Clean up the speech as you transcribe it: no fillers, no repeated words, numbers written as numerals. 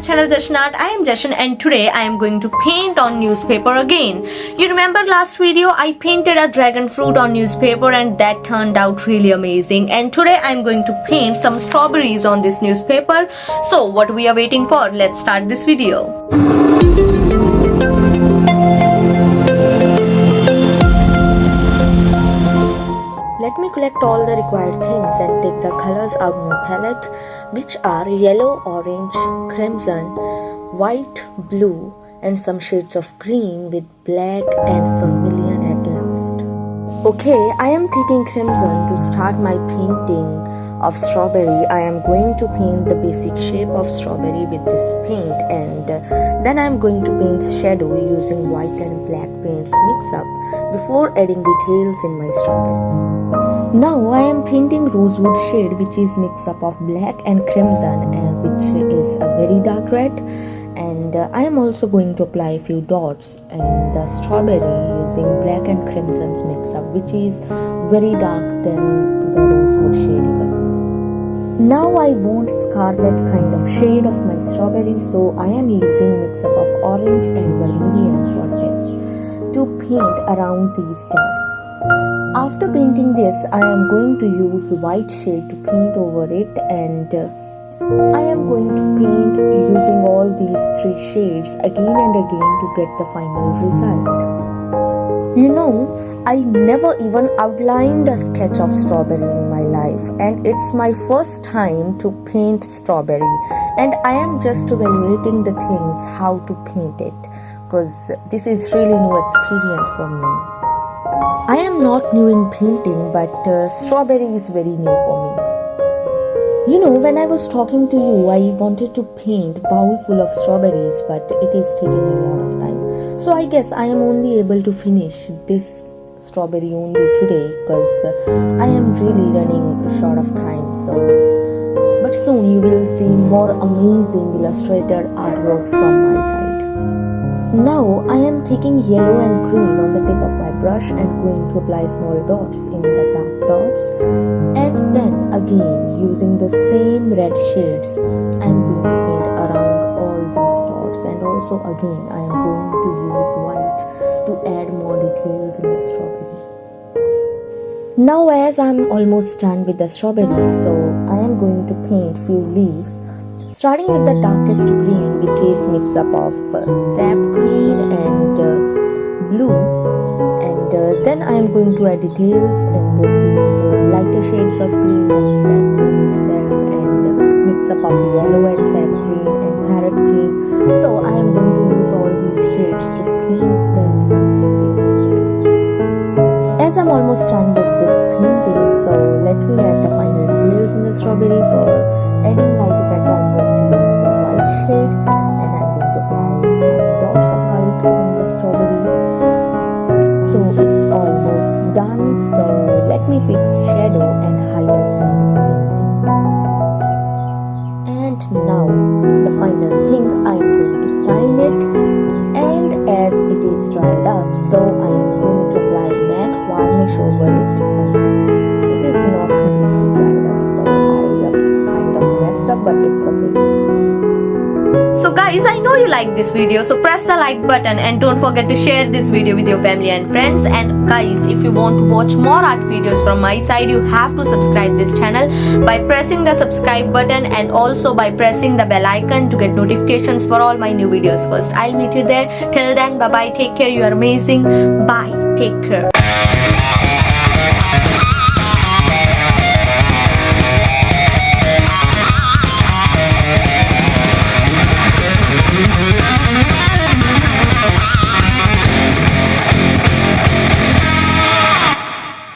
channel Jashan Art. I am Jashan and today I am going to paint on newspaper again. You remember last video I painted a dragon fruit on newspaper and that turned out really amazing. And today I am going to paint some strawberries on this newspaper. So what we are waiting for? Let's start this video. Let me collect all the required things and take the colors out of my palette, which are yellow, orange, crimson, white, blue and some shades of green with black and vermilion at last. Okay, I am taking crimson to start my painting of strawberry. I am going to paint the basic shape of strawberry with this paint, and then I am going to paint shadow using white and black paints mix up before adding details in my strawberry. Now I am painting rosewood shade, which is mix up of black and crimson, which is a very dark red, and I am also going to apply a few dots in the strawberry using black and crimson's mix up, which is very dark than the rosewood shade even. Now I want scarlet kind of shade of my strawberry, so I am using mix up of orange and vermilion for this to paint around these dots. After painting this, I am going to use white shade to paint over it, and I am going to paint using all these three shades again and again to get the final result. You know, I never even outlined a sketch of strawberry in my life, and it's my first time to paint strawberry, and I am just evaluating the things how to paint it, because this is really new experience for me. I am not new in painting, but strawberry is very new for me. You know, when I was talking to you, I wanted to paint bowl full of strawberries, but it is taking a lot of time. So I guess I am only able to finish this strawberry only today, because I am really running short of time. But soon you will see more amazing illustrated artworks from my side. Now I am taking yellow and green on the tip of my brush and going to apply small dots in the dark dots, and then again using the same red shades I am going to paint around all these dots, and also again I am going to use white to add more details in the strawberry. Now as I am almost done with the strawberries, so I am going to paint few leaves, starting with the darkest green, which is mix up of sap green and blue, and then I am going to add details in this using lighter shades of green like sap green itself, and mix up of yellow and sap green and parrot green. So I am going to use all these shades to paint the leaves realistically. As I am almost done with this painting, so let me add the final details in the strawberry. For adding light effect, I am going to use the white shade, and I am going to apply some dots of white on the strawberry. So it's almost done, so let me fix shadow and highlights in this painting. And now the final thing, I am going to sign it, and as it is dried up, so I am going to apply matte varnish over it. It is not completely dried up, so I kind of messed up, but it's okay. So guys, I know you like this video, so press the like button and don't forget to share this video with your family and friends. And guys, if you want to watch more art videos from my side, you have to subscribe this channel by pressing the subscribe button and also by pressing the bell icon to get notifications for all my new videos first. I'll meet you there. Till then, bye bye, take care, you are amazing. Bye, take care.